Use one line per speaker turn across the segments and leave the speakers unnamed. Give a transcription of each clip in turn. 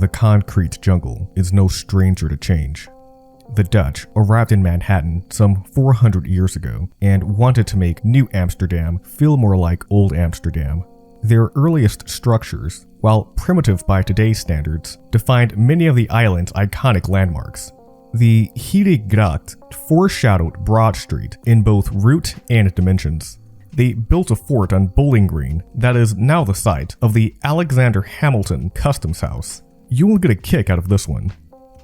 the concrete jungle is no stranger to change. The Dutch arrived in Manhattan some 400 years ago and wanted to make New Amsterdam feel more like Old Amsterdam. Their earliest structures, while primitive by today's standards, defined many of the island's iconic landmarks. The Gracht foreshadowed Broad Street in both route and dimensions. They built a fort on Bowling Green that is now the site of the Alexander Hamilton Customs House. You will get a kick out of this one.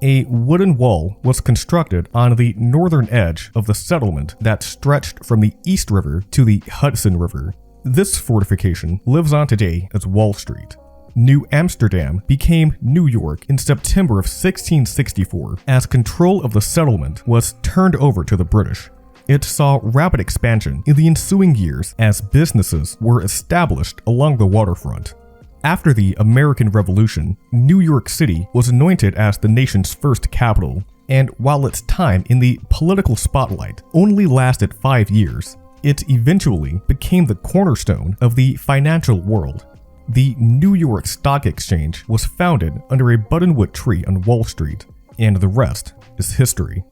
A wooden wall was constructed on the northern edge of the settlement that stretched from the East River to the Hudson River. This fortification lives on today as Wall Street. New Amsterdam became New York in September of 1664 as control of the settlement was turned over to the British. It saw rapid expansion in the ensuing years as businesses were established along the waterfront. After the American Revolution, New York City was anointed as the nation's first capital, and while its time in the political spotlight only lasted 5 years, it eventually became the cornerstone of the financial world. The New York Stock Exchange was founded under a buttonwood tree on Wall Street, and the rest is history.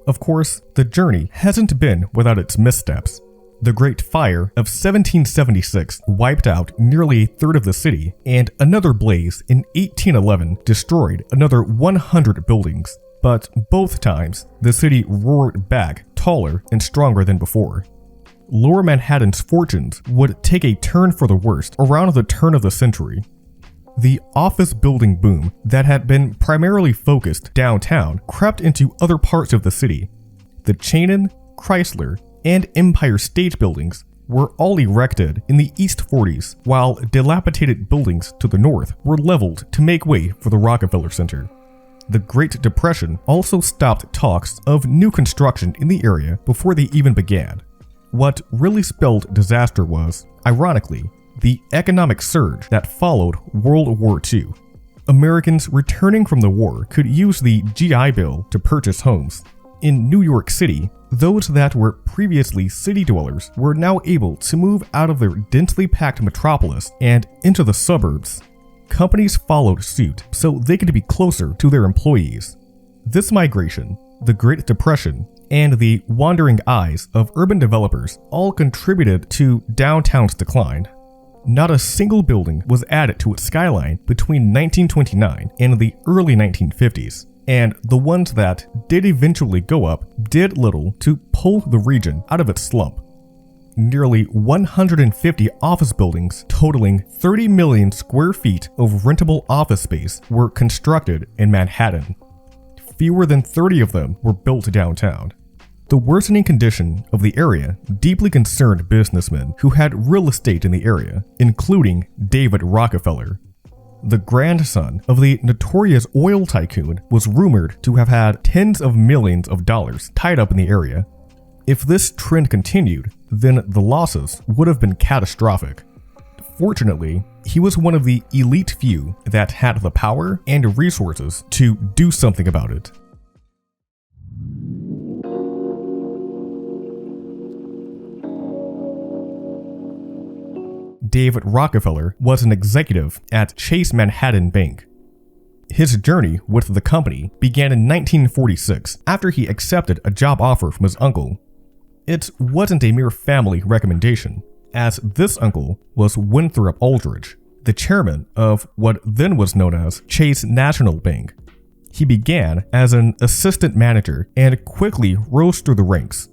Of course, the journey hasn't been without its missteps. The Great Fire of 1776 wiped out nearly a third of the city, and another blaze in 1811 destroyed another 100 buildings. But both times, the city roared back taller and stronger than before. Lower Manhattan's fortunes would take a turn for the worst around the turn of the century. The office building boom that had been primarily focused downtown crept into other parts of the city. The Chenin, Chrysler, and Empire State Buildings were all erected in the East 40s, while dilapidated buildings to the north were leveled to make way for the Rockefeller Center. The Great Depression also stopped talks of new construction in the area before they even began. What really spelled disaster was, ironically, the economic surge that followed World War II. Americans returning from the war could use the GI Bill to purchase homes. In New York City, those that were previously city dwellers were now able to move out of their densely packed metropolis and into the suburbs. Companies followed suit so they could be closer to their employees. This migration, the Great Depression, and the wandering eyes of urban developers all contributed to downtown's decline. Not a single building was added to its skyline between 1929 and the early 1950s, and the ones that did eventually go up did little to pull the region out of its slump. Nearly 150 office buildings totaling 30 million square feet of rentable office space were constructed in Manhattan. Fewer than 30 of them were built downtown. The worsening condition of the area deeply concerned businessmen who had real estate in the area, including David Rockefeller. The grandson of the notorious oil tycoon was rumored to have had tens of millions of dollars tied up in the area. If this trend continued, then the losses would have been catastrophic. Fortunately, he was one of the elite few that had the power and resources to do something about it. David Rockefeller was an executive at Chase Manhattan Bank. His journey with the company began in 1946 after he accepted a job offer from his uncle. It wasn't a mere family recommendation, as this uncle was Winthrop Aldrich, the chairman of what then was known as Chase National Bank. He began as an assistant manager and quickly rose through the ranks.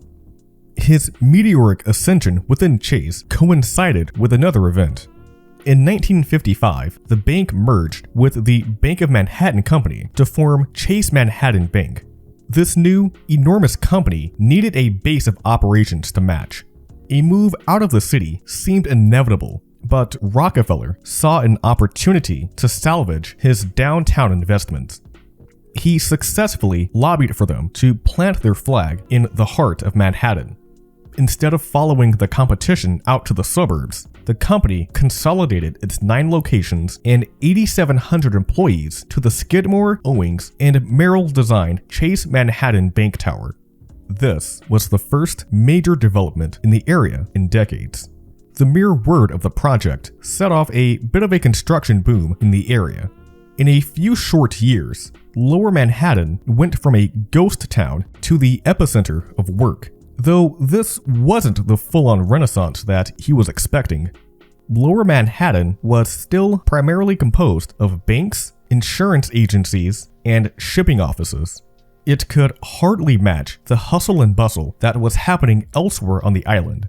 His meteoric ascension within Chase coincided with another event. In 1955, the bank merged with the Bank of Manhattan Company to form Chase Manhattan Bank. This new, enormous company needed a base of operations to match. A move out of the city seemed inevitable, but Rockefeller saw an opportunity to salvage his downtown investments. He successfully lobbied for them to plant their flag in the heart of Manhattan. Instead of following the competition out to the suburbs, the company consolidated its 9 locations and 8,700 employees to the Skidmore, Owings, and Merrill-designed Chase Manhattan Bank Tower. This was the first major development in the area in decades. The mere word of the project set off a bit of a construction boom in the area. In a few short years, Lower Manhattan went from a ghost town to the epicenter of work, though this wasn't the full-on renaissance that he was expecting. Lower Manhattan was still primarily composed of banks, insurance agencies, and shipping offices. It could hardly match the hustle and bustle that was happening elsewhere on the island.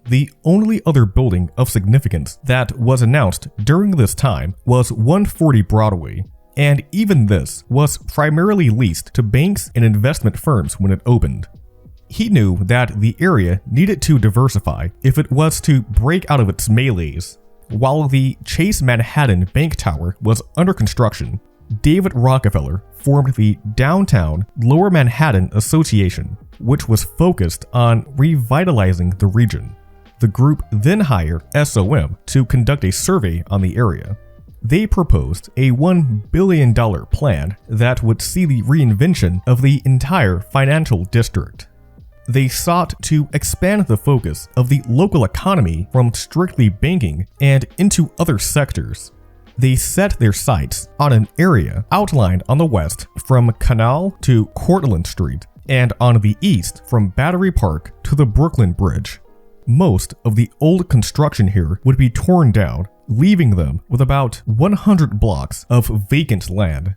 The only other building of significance that was announced during this time was 140 Broadway, and even this was primarily leased to banks and investment firms when it opened. He knew that the area needed to diversify if it was to break out of its malaise. While the Chase Manhattan Bank Tower was under construction, David Rockefeller formed the Downtown Lower Manhattan Association, which was focused on revitalizing the region. The group then hired SOM to conduct a survey on the area. They proposed a $1 billion plan that would see the reinvention of the entire financial district. They sought to expand the focus of the local economy from strictly banking and into other sectors. They set their sights on an area outlined on the west from Canal to Cortlandt Street, and on the east from Battery Park to the Brooklyn Bridge. Most of the old construction here would be torn down, leaving them with about 100 blocks of vacant land.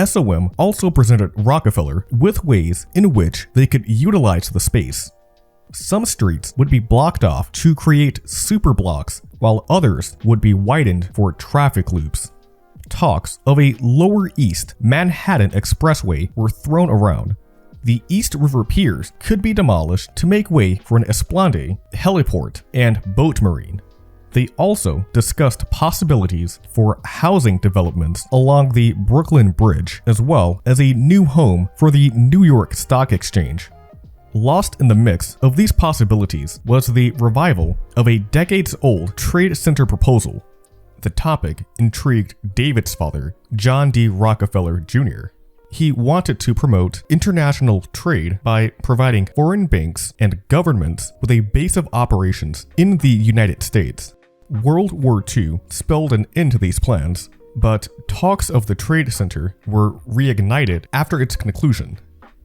SOM also presented Rockefeller with ways in which they could utilize the space. Some streets would be blocked off to create superblocks, while others would be widened for traffic loops. Talks of a Lower East Manhattan Expressway were thrown around. The East River piers could be demolished to make way for an esplanade, heliport, and boat marine. They also discussed possibilities for housing developments along the Brooklyn Bridge, as well as a new home for the New York Stock Exchange. Lost in the mix of these possibilities was the revival of a decades-old trade center proposal. The topic intrigued David's father, John D. Rockefeller Jr. He wanted to promote international trade by providing foreign banks and governments with a base of operations in the United States. World War II spelled an end to these plans, but talks of the trade center were reignited after its conclusion.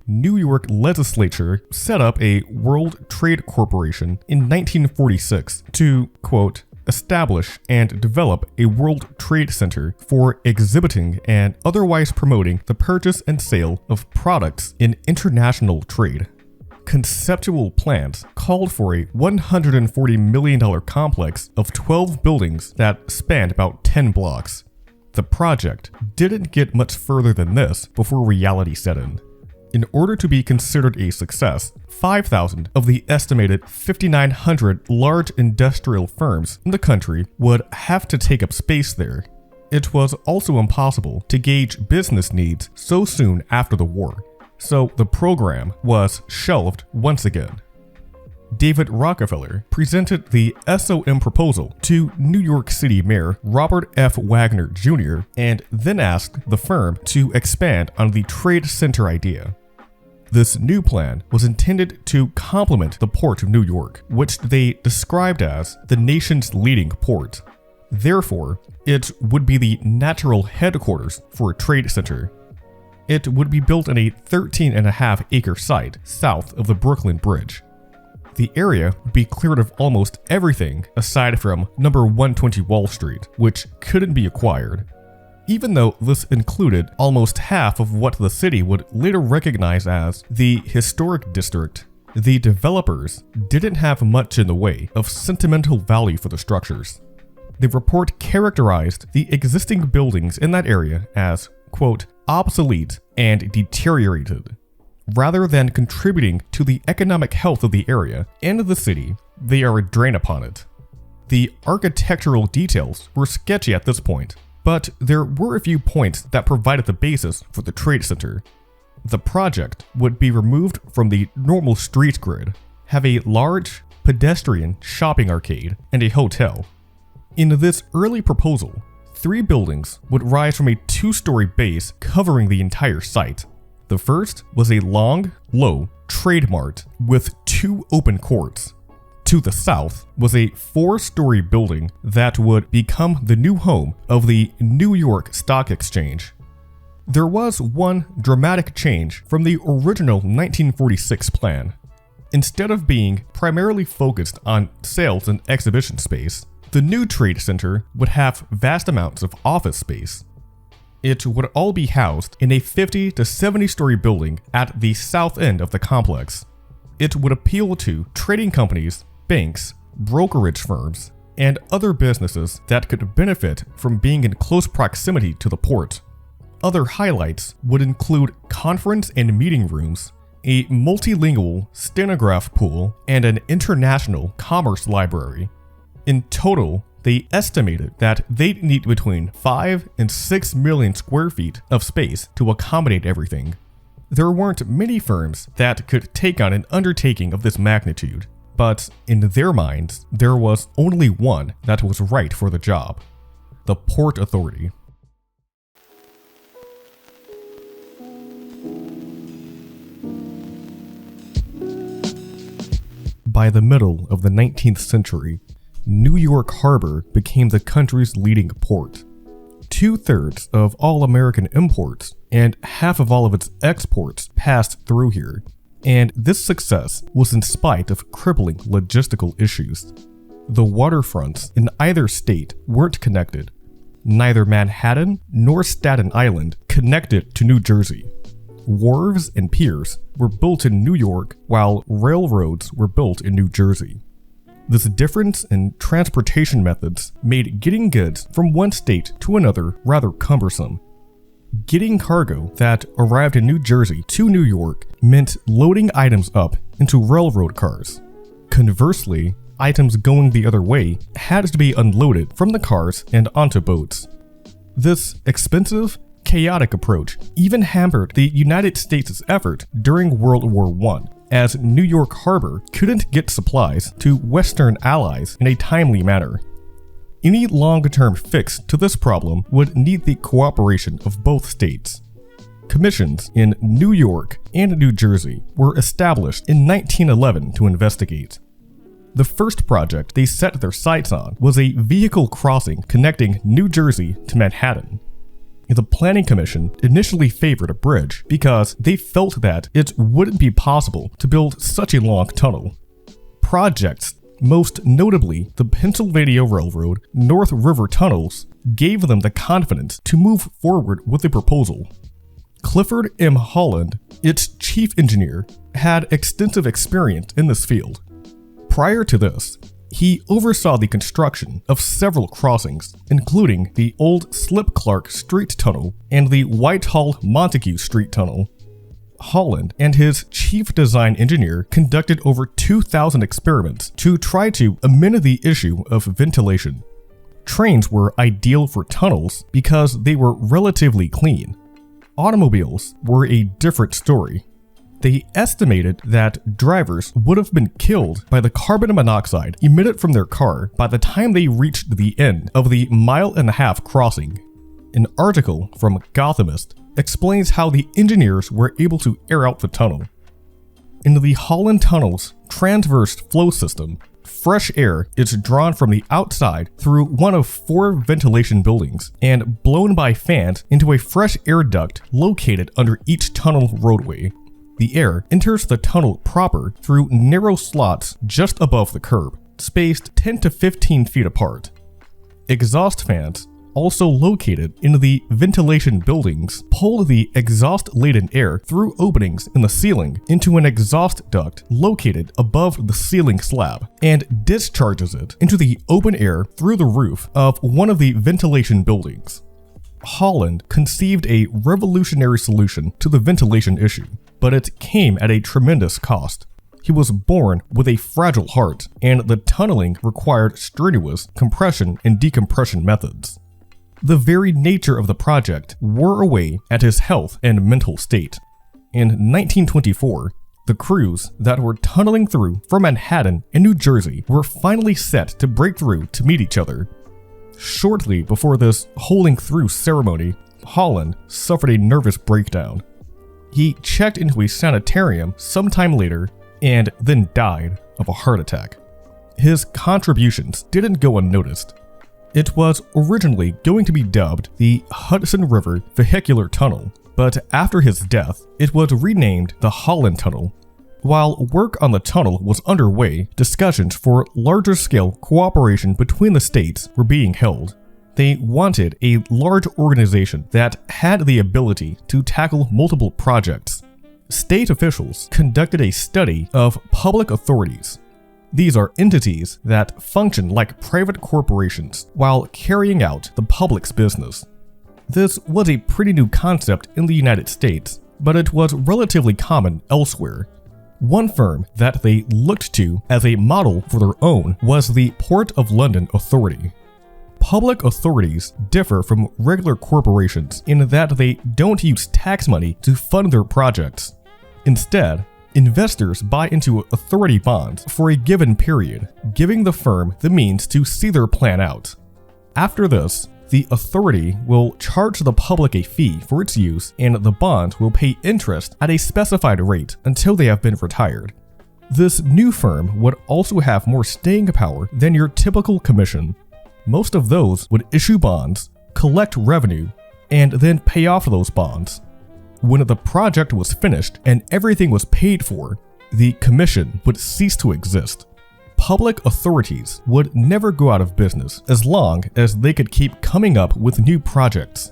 New York legislature set up a World Trade Corporation in 1946 to, quote, establish and develop a World Trade Center for exhibiting and otherwise promoting the purchase and sale of products in international trade. Conceptual plans called for a $140 million complex of 12 buildings that spanned about 10 blocks. The project didn't get much further than this before reality set in. In order to be considered a success, 5,000 of the estimated 5,900 large industrial firms in the country would have to take up space there. It was also impossible to gauge business needs so soon after the war, so the program was shelved once again. David Rockefeller presented the SOM proposal to New York City Mayor Robert F. Wagner Jr. and then asked the firm to expand on the trade center idea. This new plan was intended to complement the Port of New York, which they described as the nation's leading port. Therefore, it would be the natural headquarters for a trade center. It would be built on a 13.5-acre site south of the Brooklyn Bridge. The area would be cleared of almost everything aside from number 120 Wall Street, which couldn't be acquired. Even though this included almost half of what the city would later recognize as the historic district, the developers didn't have much in the way of sentimental value for the structures. The report characterized the existing buildings in that area as, quote, obsolete and deteriorated. Rather than contributing to the economic health of the area and the city, they are a drain upon it. The architectural details were sketchy at this point, but there were a few points that provided the basis for the trade center. The project would be removed from the normal street grid, have a large pedestrian shopping arcade, and a hotel. In this early proposal, 3 buildings would rise from a 2-story base covering the entire site. The first was a long, low trade mart with 2 open courts. To the south was a 4-story building that would become the new home of the New York Stock Exchange. There was one dramatic change from the original 1946 plan. Instead of being primarily focused on sales and exhibition space, the new trade center would have vast amounts of office space. It would all be housed in a 50 to 70-story building at the south end of the complex. It would appeal to trading companies, banks, brokerage firms, and other businesses that could benefit from being in close proximity to the port. Other highlights would include conference and meeting rooms, a multilingual stenograph pool, and an international commerce library. In total, they estimated that they'd need between 5 and 6 million square feet of space to accommodate everything. There weren't many firms that could take on an undertaking of this magnitude, but in their minds, there was only one that was right for the job: the Port Authority. By the middle of the 19th century, New York Harbor became the country's leading port. 2/3 of all American imports and half of all of its exports passed through here, and this success was in spite of crippling logistical issues. The waterfronts in either state weren't connected. Neither Manhattan nor Staten Island connected to New Jersey. Wharves and piers were built in New York, while railroads were built in New Jersey. This difference in transportation methods made getting goods from one state to another rather cumbersome. Getting cargo that arrived in New Jersey to New York meant loading items up into railroad cars. Conversely, items going the other way had to be unloaded from the cars and onto boats. This expensive, chaotic approach even hampered the United States' effort during World War I, as New York Harbor couldn't get supplies to Western allies in a timely manner. Any long-term fix to this problem would need the cooperation of both states. Commissions in New York and New Jersey were established in 1911 to investigate. The first project they set their sights on was a vehicle crossing connecting New Jersey to Manhattan. The Planning Commission initially favored a bridge because they felt that it wouldn't be possible to build such a long tunnel. Projects, most notably the Pennsylvania Railroad North River tunnels, gave them the confidence to move forward with the proposal. Clifford M. Holland, its chief engineer, had extensive experience in this field. Prior to this, he oversaw the construction of several crossings, including the old Slip Clark Street Tunnel and the Whitehall-Montague Street Tunnel. Holland and his chief design engineer conducted over 2,000 experiments to try to amend the issue of ventilation. Trains were ideal for tunnels because they were relatively clean. Automobiles were a different story. They estimated that drivers would have been killed by the carbon monoxide emitted from their car by the time they reached the end of the mile-and-a-half crossing. An article from Gothamist explains how the engineers were able to air out the tunnel. In the Holland Tunnel's transverse flow system, fresh air is drawn from the outside through one of 4 ventilation buildings and blown by fans into a fresh air duct located under each tunnel roadway. The air enters the tunnel proper through narrow slots just above the curb, spaced 10 to 15 feet apart. Exhaust fans, also located in the ventilation buildings, pull the exhaust-laden air through openings in the ceiling into an exhaust duct located above the ceiling slab and discharges it into the open air through the roof of one of the ventilation buildings. Holland conceived a revolutionary solution to the ventilation issue, but it came at a tremendous cost. He was born with a fragile heart, and the tunneling required strenuous compression and decompression methods. The very nature of the project wore away at his health and mental state. In 1924, the crews that were tunneling through from Manhattan and New Jersey were finally set to break through to meet each other. Shortly before this holing through ceremony, Holland suffered a nervous breakdown. He checked into a sanitarium sometime later and then died of a heart attack. his contributions didn't go unnoticed. It was originally going to be dubbed the Hudson River Vehicular Tunnel, but after his death, it was renamed the Holland Tunnel. While work on the tunnel was underway, discussions for larger-scale cooperation between the states were being held. They wanted a large organization that had the ability to tackle multiple projects. State officials conducted a study of public authorities. These are entities that function like private corporations while carrying out the public's business. This was a pretty new concept in the United States, but it was relatively common elsewhere. One firm that they looked to as a model for their own was the Port of London Authority. Public authorities differ from regular corporations in that they don't use tax money to fund their projects. Instead, investors buy into authority bonds for a given period, giving the firm the means to see their plan out. After this, the authority will charge the public a fee for its use, and the bond will pay interest at a specified rate until they have been retired. This new firm would also have more staying power than your typical commission. Most of those would issue bonds, collect revenue, and then pay off those bonds. When the project was finished and everything was paid for, the commission would cease to exist. Public authorities would never go out of business as long as they could keep coming up with new projects.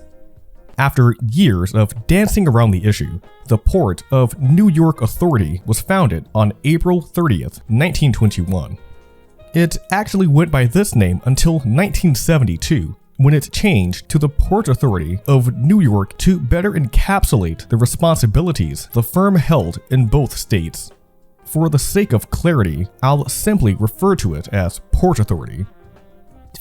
After years of dancing around the issue, the Port of New York Authority was founded on April 30th, 1921. It actually went by this name until 1972, when it changed to the Port Authority of New York to better encapsulate the responsibilities the firm held in both states. For the sake of clarity, I'll simply refer to it as Port Authority.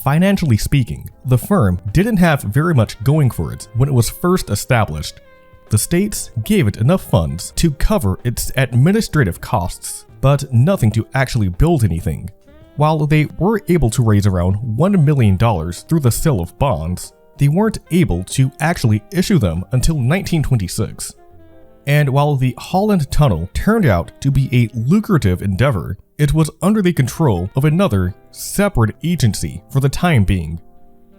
Financially speaking, the firm didn't have very much going for it when it was first established. The states gave it enough funds to cover its administrative costs, but nothing to actually build anything. While they were able to raise around $1 million through the sale of bonds, they weren't able to actually issue them until 1926. And while the Holland Tunnel turned out to be a lucrative endeavor, it was under the control of another, separate agency for the time being.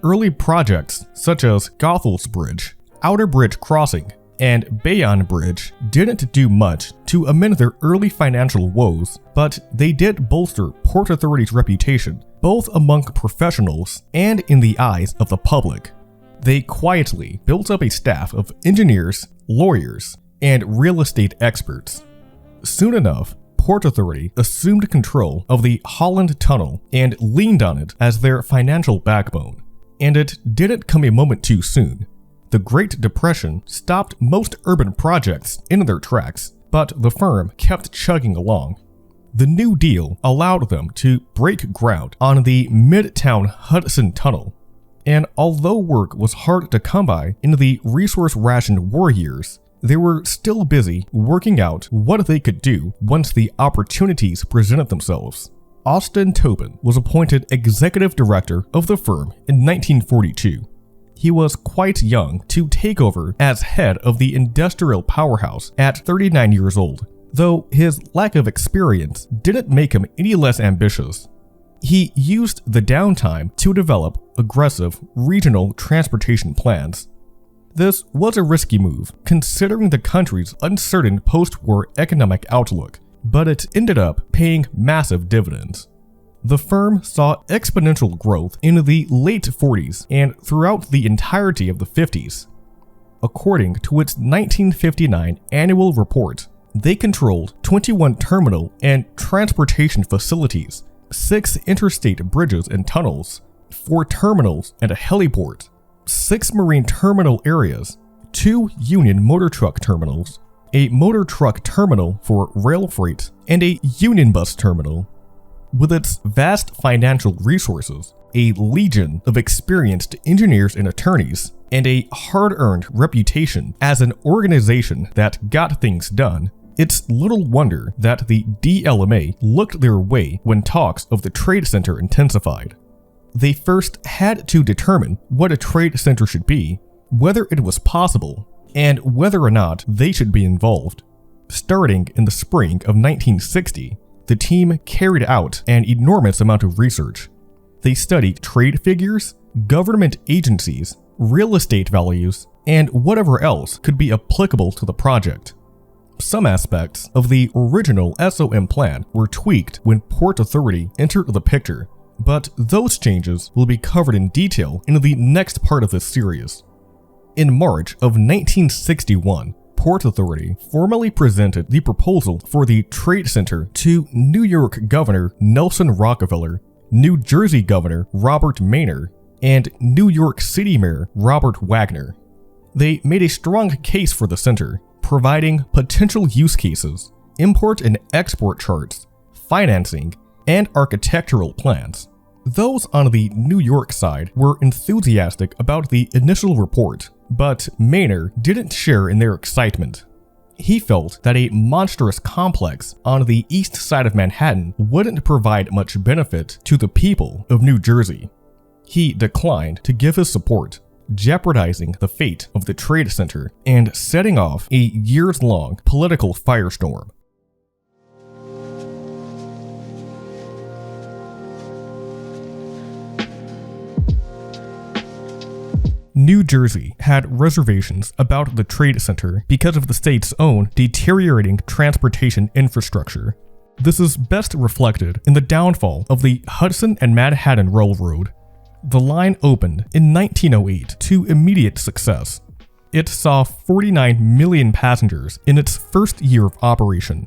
Early projects such as Gothel's Bridge, Outer Bridge Crossing, and Bayonne Bridge didn't do much to amend their early financial woes, but they did bolster Port Authority's reputation, both among professionals and in the eyes of the public. They quietly built up a staff of engineers, lawyers, and real estate experts. Soon enough, Port Authority assumed control of the Holland Tunnel and leaned on it as their financial backbone. And it didn't come a moment too soon. The Great Depression stopped most urban projects in their tracks, but the firm kept chugging along. The New Deal allowed them to break ground on the Midtown Hudson Tunnel. And although work was hard to come by in the resource-rationed war years, they were still busy working out what they could do once the opportunities presented themselves. Austin Tobin was appointed executive director of the firm in 1942. He was quite young to take over as head of the industrial powerhouse at 39 years old, though his lack of experience didn't make him any less ambitious. He used the downtime to develop aggressive regional transportation plans. This was a risky move, considering the country's uncertain post-war economic outlook, but it ended up paying massive dividends. The firm saw exponential growth in the late 40s and throughout the entirety of the 50s. According to its 1959 annual report, they controlled 21 terminal and transportation facilities, 6 interstate bridges and tunnels, 4 terminals and a heliport, 6 marine terminal areas, 2 Union motor truck terminals, a motor truck terminal for rail freight, and a Union bus terminal. With its vast financial resources, a legion of experienced engineers and attorneys, and a hard-earned reputation as an organization that got things done, it's little wonder that the DLMA looked their way when talks of the trade center intensified. They first had to determine what a trade center should be, whether it was possible, and whether or not they should be involved. Starting in the spring of 1960, the team carried out an enormous amount of research. They studied trade figures, government agencies, real estate values, and whatever else could be applicable to the project. Some aspects of the original SOM plan were tweaked when Port Authority entered the picture, but those changes will be covered in detail in the next part of this series. In March of 1961, Port Authority formally presented the proposal for the Trade Center to New York Governor Nelson Rockefeller, New Jersey Governor Robert Meyner, and New York City Mayor Robert Wagner. They made a strong case for the center, providing potential use cases, import and export charts, financing, and architectural plans. Those on the New York side were enthusiastic about the initial report, but Meyner didn't share in their excitement. He felt that a monstrous complex on the east side of Manhattan wouldn't provide much benefit to the people of New Jersey. He declined to give his support, jeopardizing the fate of the Trade Center and setting off a years-long political firestorm. New Jersey had reservations about the Trade Center because of the state's own deteriorating transportation infrastructure. This is best reflected in the downfall of the Hudson and Manhattan Railroad. The line opened in 1908 to immediate success. It saw 49 million passengers in its first year of operation.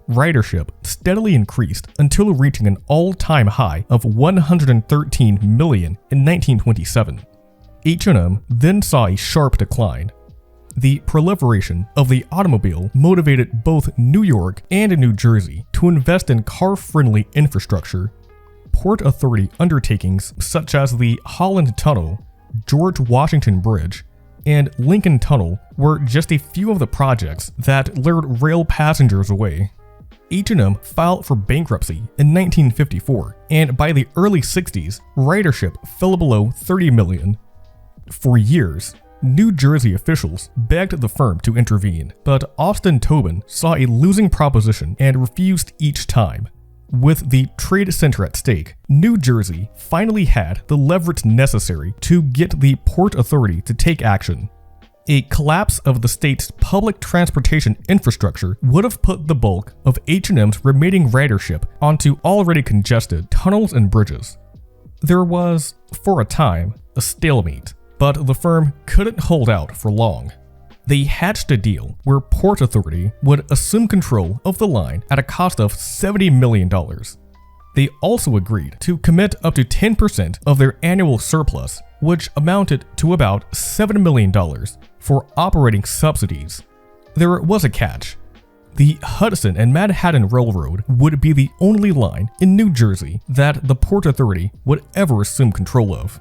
Ridership steadily increased until reaching an all-time high of 113 million in 1927. H&M then saw a sharp decline. The proliferation of the automobile motivated both New York and New Jersey to invest in car-friendly infrastructure. Port Authority undertakings such as the Holland Tunnel, George Washington Bridge, and Lincoln Tunnel were just a few of the projects that lured rail passengers away. H&M filed for bankruptcy in 1954, and by the early 60s, ridership fell below 30 million. For years, New Jersey officials begged the firm to intervene, but Austin Tobin saw a losing proposition and refused each time. With the Trade Center at stake, New Jersey finally had the leverage necessary to get the Port Authority to take action. A collapse of the state's public transportation infrastructure would have put the bulk of H&M's remaining ridership onto already congested tunnels and bridges. There was, for a time, a stalemate. But the firm couldn't hold out for long. They hatched a deal where Port Authority would assume control of the line at a cost of $70 million. They also agreed to commit up to 10% of their annual surplus, which amounted to about $7 million, for operating subsidies. There was a catch. The Hudson and Manhattan Railroad would be the only line in New Jersey that the Port Authority would ever assume control of.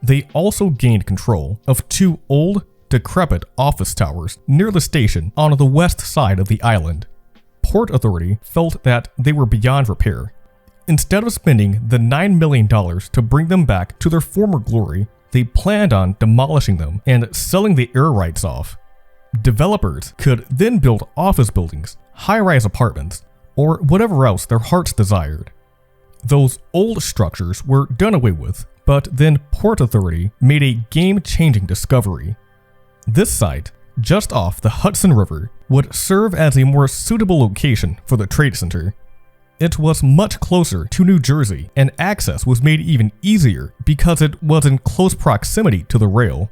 They also gained control of two old, decrepit office towers near the station on the west side of the island. Port Authority felt that they were beyond repair. Instead of spending the $9 million to bring them back to their former glory, they planned on demolishing them and selling the air rights off. Developers could then build office buildings, high-rise apartments, or whatever else their hearts desired. Those old structures were done away with, but then Port Authority made a game-changing discovery. This site, just off the Hudson River, would serve as a more suitable location for the Trade Center. It was much closer to New Jersey, and access was made even easier because it was in close proximity to the rail.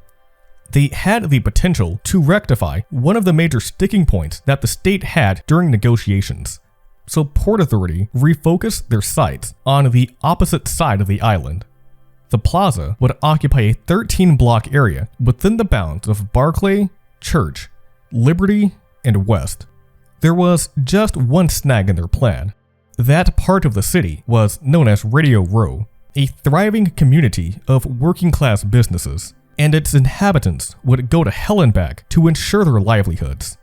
They had the potential to rectify one of the major sticking points that the state had during negotiations. So Port Authority refocused their sights on the opposite side of the island. The plaza would occupy a 13-block area within the bounds of Barclay, Church, Liberty, and West. There was just one snag in their plan. That part of the city was known as Radio Row, a thriving community of working-class businesses, and its inhabitants would go to hell and back to ensure their livelihoods.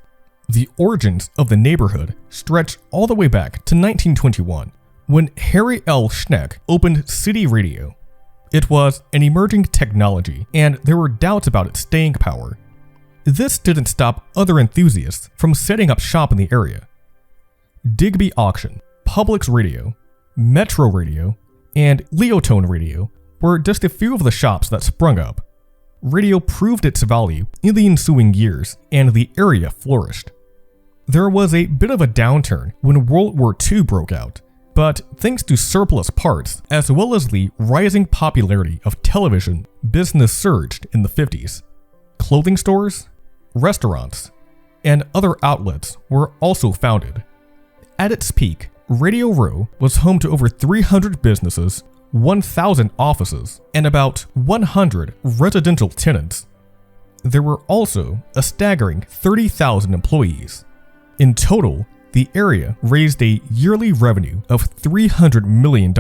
The origins of the neighborhood stretch all the way back to 1921, when Harry L. Schneck opened City Radio. It was an emerging technology, and there were doubts about its staying power. This didn't stop other enthusiasts from setting up shop in the area. Digby Auction, Publix Radio, Metro Radio, and Leotone Radio were just a few of the shops that sprung up. Radio proved its value in the ensuing years, and the area flourished. There was a bit of a downturn when World War II broke out, but thanks to surplus parts as well as the rising popularity of television, business surged in the 50s. Clothing stores, restaurants, and other outlets were also founded. At its peak, Radio Row was home to over 300 businesses, 1,000 offices, and about 100 residential tenants. There were also a staggering 30,000 employees. In total, the area raised a yearly revenue of $300 million.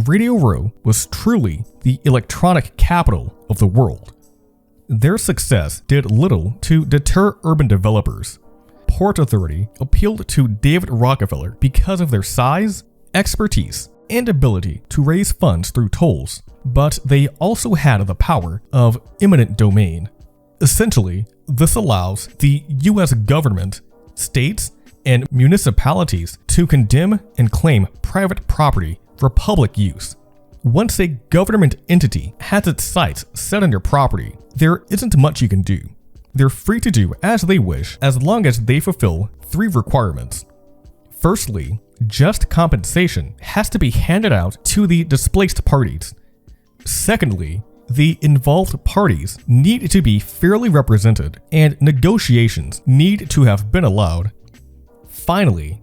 Radio Row was truly the electronic capital of the world. Their success did little to deter urban developers. Port Authority appealed to David Rockefeller because of their size, expertise, and ability to raise funds through tolls, but they also had the power of eminent domain. Essentially, this allows the U.S. government, states, and municipalities to condemn and claim private property for public use. Once a government entity has its sights set on your property, there isn't much you can do. They're free to do as they wish as long as they fulfill 3 requirements. Firstly, just compensation has to be handed out to the displaced parties. Secondly, the involved parties need to be fairly represented and negotiations need to have been allowed. Finally,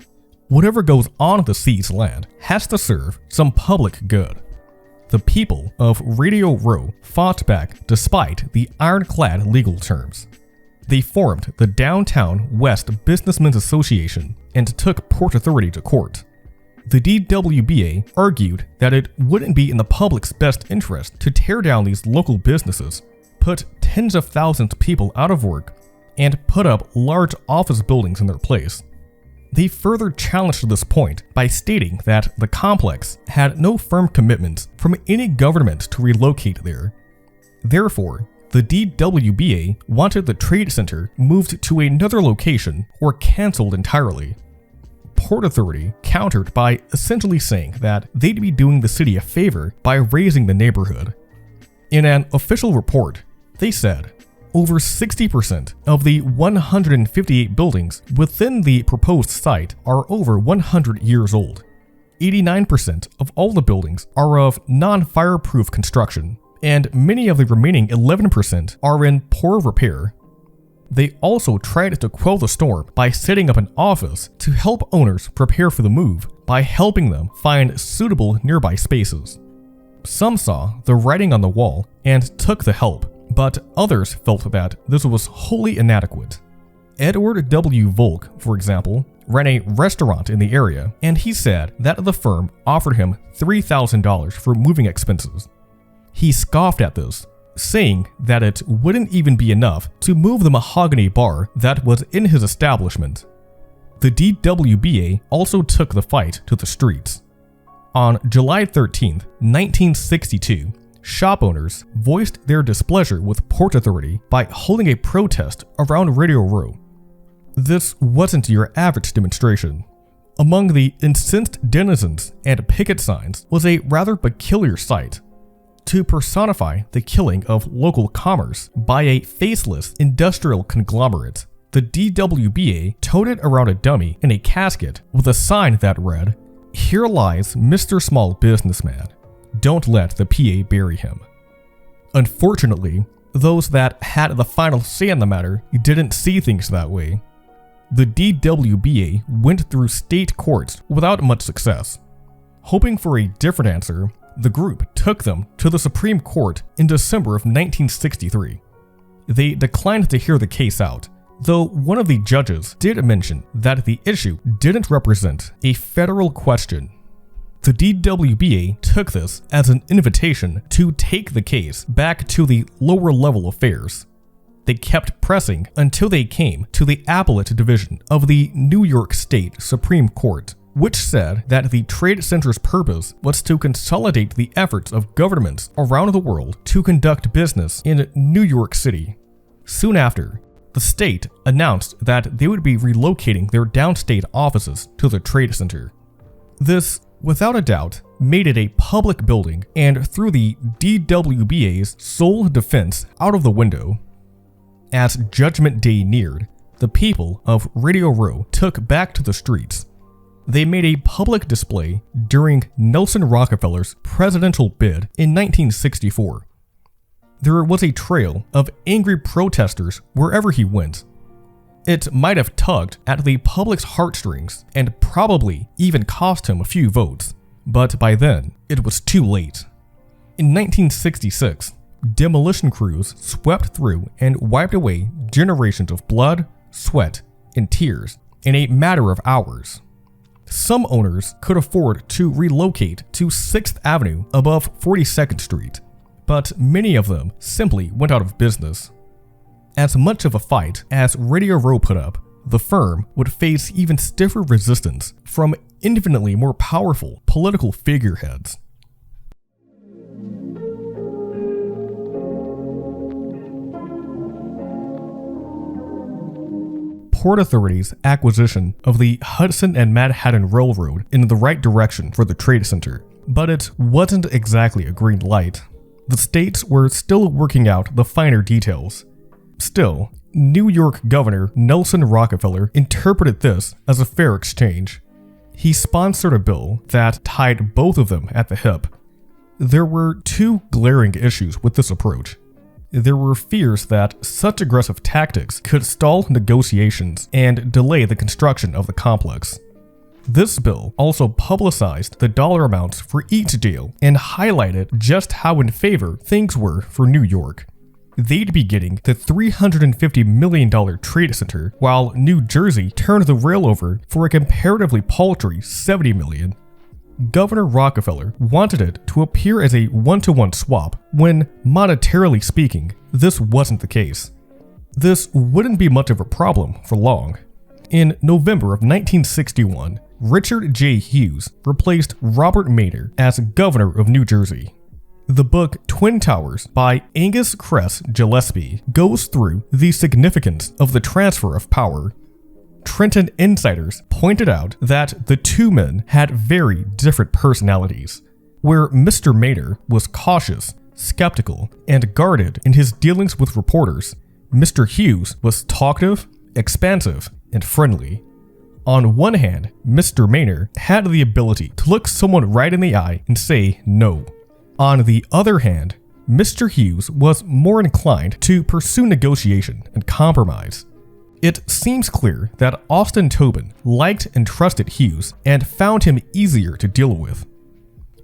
whatever goes on the seized land has to serve some public good. The people of Radio Row fought back despite the ironclad legal terms. They formed the Downtown West Businessmen's Association and took Port Authority to court. The DWBA argued that it wouldn't be in the public's best interest to tear down these local businesses, put tens of thousands of people out of work, and put up large office buildings in their place. They further challenged this point by stating that the complex had no firm commitments from any government to relocate there. Therefore, the DWBA wanted the trade center moved to another location or canceled entirely. Port Authority countered by essentially saying that they'd be doing the city a favor by raising the neighborhood. In an official report, they said, over 60% of the 158 buildings within the proposed site are over 100 years old. 89% of all the buildings are of non-fireproof construction, and many of the remaining 11% are in poor repair. They also tried to quell the storm by setting up an office to help owners prepare for the move by helping them find suitable nearby spaces. Some saw the writing on the wall and took the help, but others felt that this was wholly inadequate. Edward W. Volk, for example, ran a restaurant in the area, and he said that the firm offered him $3,000 for moving expenses. He scoffed at this, saying that it wouldn't even be enough to move the mahogany bar that was in his establishment. The DWBA also took the fight to the streets. On July 13, 1962, shop owners voiced their displeasure with Port Authority by holding a protest around Radio Row. This wasn't your average demonstration. Among the incensed denizens and picket signs was a rather peculiar sight. To personify the killing of local commerce by a faceless industrial conglomerate, the DWBA toted around a dummy in a casket with a sign that read, "Here lies Mr. Small Businessman. Don't let the PA bury him." Unfortunately, those that had the final say in the matter didn't see things that way. The DWBA went through state courts without much success. Hoping for a different answer, the group took them to the Supreme Court in December of 1963. They declined to hear the case out, though one of the judges did mention that the issue didn't represent a federal question. The DWBA took this as an invitation to take the case back to the lower level affairs. They kept pressing until they came to the appellate division of the New York State Supreme Court, which said that the trade center's purpose was to consolidate the efforts of governments around the world to conduct business in New York City. Soon after, the state announced that they would be relocating their downstate offices to the trade center. This, without a doubt, made it a public building and threw the DWBA's sole defense out of the window. As Judgment Day neared, the people of Radio Row took back to the streets. They made a public display during Nelson Rockefeller's presidential bid in 1964. There was a trail of angry protesters wherever he went. It might have tugged at the public's heartstrings and probably even cost him a few votes, but by then, it was too late. In 1966, demolition crews swept through and wiped away generations of blood, sweat, and tears in a matter of hours. Some owners could afford to relocate to 6th Avenue above 42nd Street, but many of them simply went out of business. As much of a fight as Radio Row put up, the firm would face even stiffer resistance from infinitely more powerful political figureheads. Port Authority's acquisition of the Hudson and Manhattan Railroad in the right direction for the trade center, but it wasn't exactly a green light. The states were still working out the finer details. Still, New York Governor Nelson Rockefeller interpreted this as a fair exchange. He sponsored a bill that tied both of them at the hip. There were two glaring issues with this approach. There were fears that such aggressive tactics could stall negotiations and delay the construction of the complex. This bill also publicized the dollar amounts for each deal and highlighted just how in favor things were for New York. They'd be getting the $350 million trade center, while New Jersey turned the rail over for a comparatively paltry $70 million. Governor Rockefeller wanted it to appear as a one-to-one swap, when, monetarily speaking, this wasn't the case. This wouldn't be much of a problem for long. In November of 1961, Richard J. Hughes replaced Robert Meyner as governor of New Jersey. The book Twin Towers by Angus Cress Gillespie goes through the significance of the transfer of power. Trenton insiders pointed out that the two men had very different personalities. Where Mr. Meyner was cautious, skeptical, and guarded in his dealings with reporters, Mr. Hughes was talkative, expansive, and friendly. On one hand, Mr. Meyner had the ability to look someone right in the eye and say no. On the other hand, Mr. Hughes was more inclined to pursue negotiation and compromise. It seems clear that Austin Tobin liked and trusted Hughes and found him easier to deal with.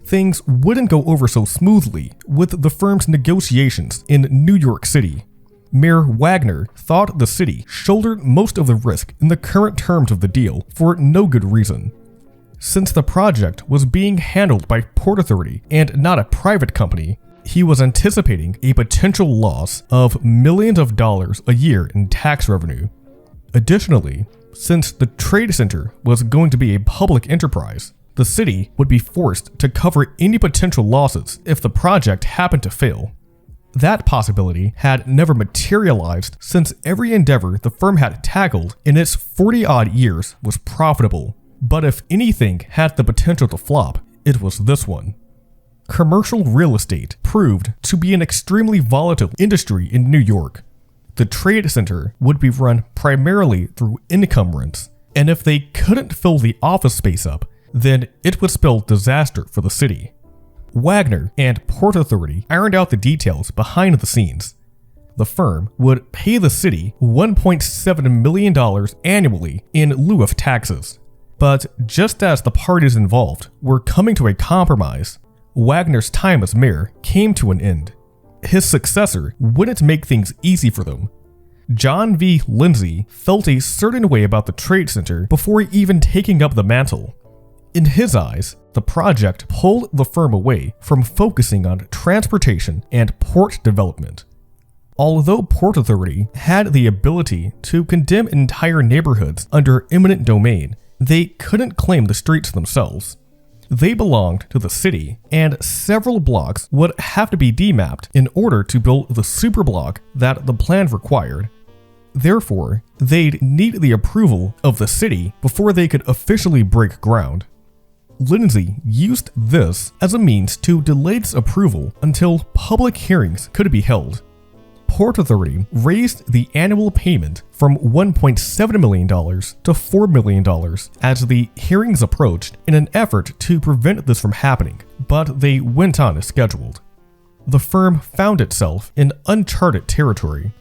Things wouldn't go over so smoothly with the firm's negotiations in New York City. Mayor Wagner thought the city shouldered most of the risk in the current terms of the deal for no good reason. Since the project was being handled by Port Authority and not a private company, he was anticipating a potential loss of millions of dollars a year in tax revenue. Additionally, since the trade center was going to be a public enterprise, the city would be forced to cover any potential losses if the project happened to fail. That possibility had never materialized since every endeavor the firm had tackled in its 40-odd years was profitable. But if anything had the potential to flop, it was this one. Commercial real estate proved to be an extremely volatile industry in New York. The trade center would be run primarily through income rents, and if they couldn't fill the office space up, then it would spell disaster for the city. Wagner and Port Authority ironed out the details behind the scenes. The firm would pay the city $1.7 million annually in lieu of taxes. But just as the parties involved were coming to a compromise, Wagner's time as mayor came to an end. His successor wouldn't make things easy for them. John V. Lindsay felt a certain way about the trade center before even taking up the mantle. In his eyes, the project pulled the firm away from focusing on transportation and port development. Although Port Authority had the ability to condemn entire neighborhoods under eminent domain, they couldn't claim the streets themselves. They belonged to the city, and several blocks would have to be demapped in order to build the superblock that the plan required. Therefore, they'd need the approval of the city before they could officially break ground. Lindsay used this as a means to delay its approval until public hearings could be held. Port Authority raised the annual payment from $1.7 million to $4 million as the hearings approached in an effort to prevent this from happening, but they went on as scheduled. The firm found itself in uncharted territory.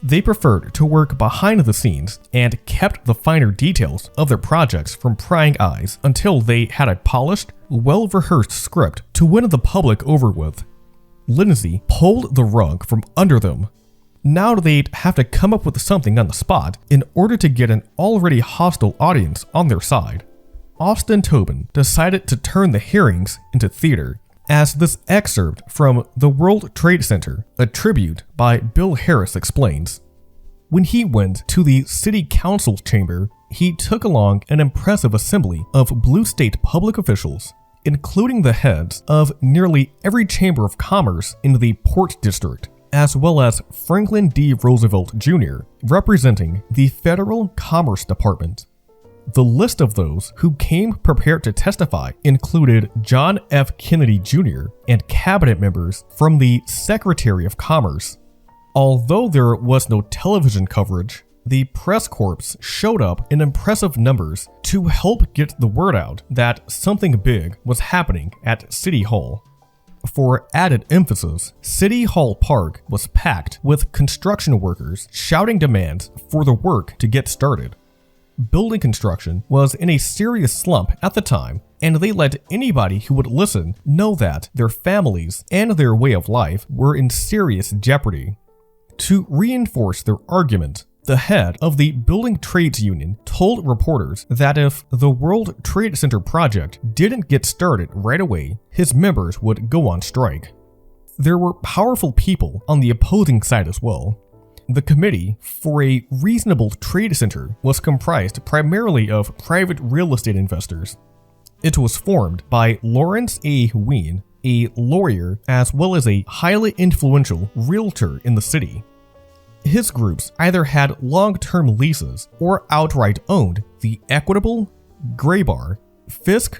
They preferred to work behind the scenes and kept the finer details of their projects from prying eyes until they had a polished, well-rehearsed script to win the public over with. Lindsay pulled the rug from under them. Now they'd have to come up with something on the spot in order to get an already hostile audience on their side. Austin Tobin decided to turn the hearings into theater, as this excerpt from the World Trade Center, a tribute by Bill Harris, explains. When he went to the city council chamber, he took along an impressive assembly of blue state public officials, including the heads of nearly every chamber of commerce in the Port District, as well as Franklin D. Roosevelt Jr., representing the Federal Commerce Department. The list of those who came prepared to testify included John F. Kennedy Jr. and cabinet members from the Secretary of Commerce. Although there was no television coverage, the press corps showed up in impressive numbers to help get the word out that something big was happening at City Hall. For added emphasis, City Hall Park was packed with construction workers shouting demands for the work to get started. Building construction was in a serious slump at the time, and they let anybody who would listen know that their families and their way of life were in serious jeopardy. To reinforce their argument, the head of the Building Trades Union told reporters that if the World Trade Center project didn't get started right away, his members would go on strike. There were powerful people on the opposing side as well. The Committee for a Reasonable Trade Center was comprised primarily of private real estate investors. It was formed by Lawrence A. Wien, a lawyer as well as a highly influential realtor in the city. His groups either had long-term leases or outright owned the Equitable, Graybar, Fisk,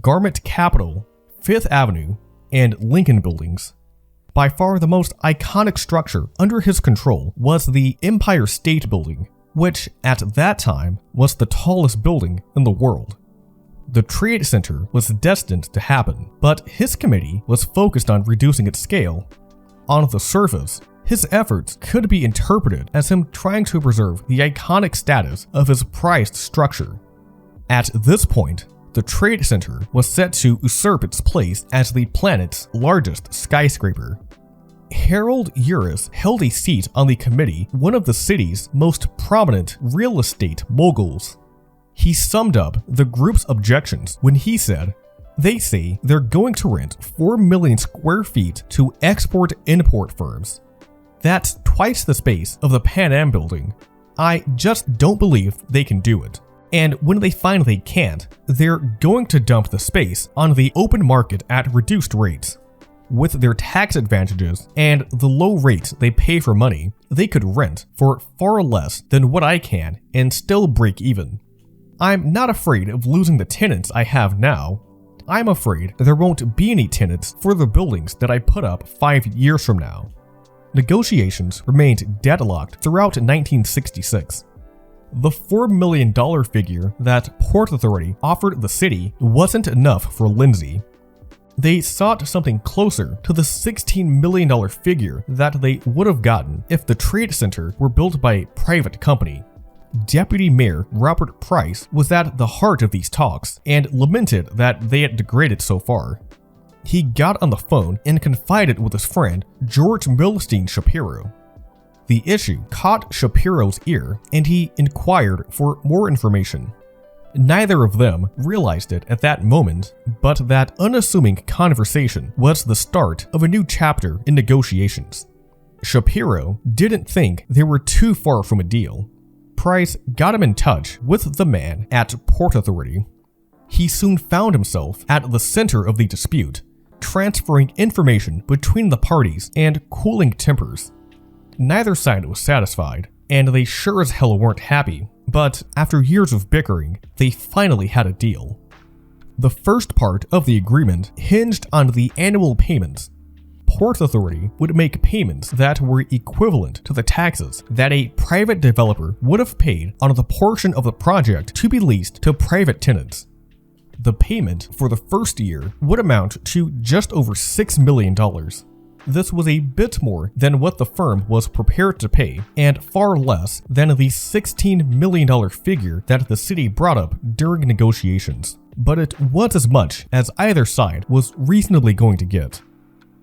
Garment Capital, Fifth Avenue, and Lincoln buildings. By far the most iconic structure under his control was the Empire State Building, which at that time was the tallest building in the world. The Trade Center was destined to happen, but his committee was focused on reducing its scale. On the surface, his efforts could be interpreted as him trying to preserve the iconic status of his prized structure. At this point, the Trade Center was set to usurp its place as the planet's largest skyscraper. Harold Uress held a seat on the committee, one of the city's most prominent real estate moguls. He summed up the group's objections when he said, "They say they're going to rent 4 million square feet to export-import firms. That's twice the space of the Pan Am building. I just don't believe they can do it. And when they find they can't, they're going to dump the space on the open market at reduced rates. With their tax advantages and the low rates they pay for money, they could rent for far less than what I can and still break even. I'm not afraid of losing the tenants I have now. I'm afraid there won't be any tenants for the buildings that I put up 5 years from now." Negotiations remained deadlocked throughout 1966. The $4 million figure that Port Authority offered the city wasn't enough for Lindsay. They sought something closer to the $16 million figure that they would have gotten if the Trade Center were built by a private company. Deputy Mayor Robert Price was at the heart of these talks and lamented that they had degraded so far. He got on the phone and confided with his friend George Milstein Shapiro. The issue caught Shapiro's ear, and he inquired for more information. Neither of them realized it at that moment, but that unassuming conversation was the start of a new chapter in negotiations. Shapiro didn't think they were too far from a deal. Price got him in touch with the man at Port Authority. He soon found himself at the center of the dispute, transferring information between the parties and cooling tempers. Neither side was satisfied, and they sure as hell weren't happy, but after years of bickering, they finally had a deal. The first part of the agreement hinged on the annual payments. Port Authority would make payments that were equivalent to the taxes that a private developer would have paid on the portion of the project to be leased to private tenants. The payment for the first year would amount to just over $6 million. This was a bit more than what the firm was prepared to pay, and far less than the $16 million figure that the city brought up during negotiations. But it was as much as either side was reasonably going to get.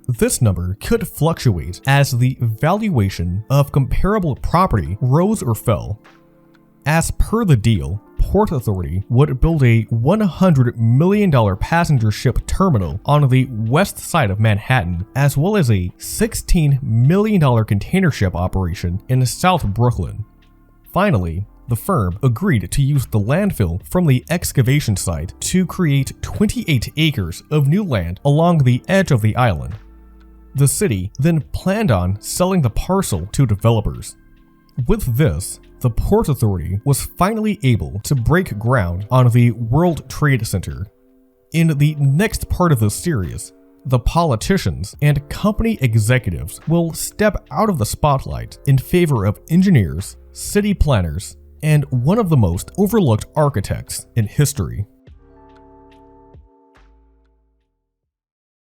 This number could fluctuate as the valuation of comparable property rose or fell. As per the deal, Port Authority would build a $100 million passenger ship terminal on the west side of Manhattan, as well as a $16 million container ship operation in South Brooklyn. Finally, the firm agreed to use the landfill from the excavation site to create 28 acres of new land along the edge of the island. The city then planned on selling the parcel to developers. With this, the Port Authority was finally able to break ground on the World Trade Center. In the next part of this series, the politicians and company executives will step out of the spotlight in favor of engineers, city planners, and one of the most overlooked architects in history.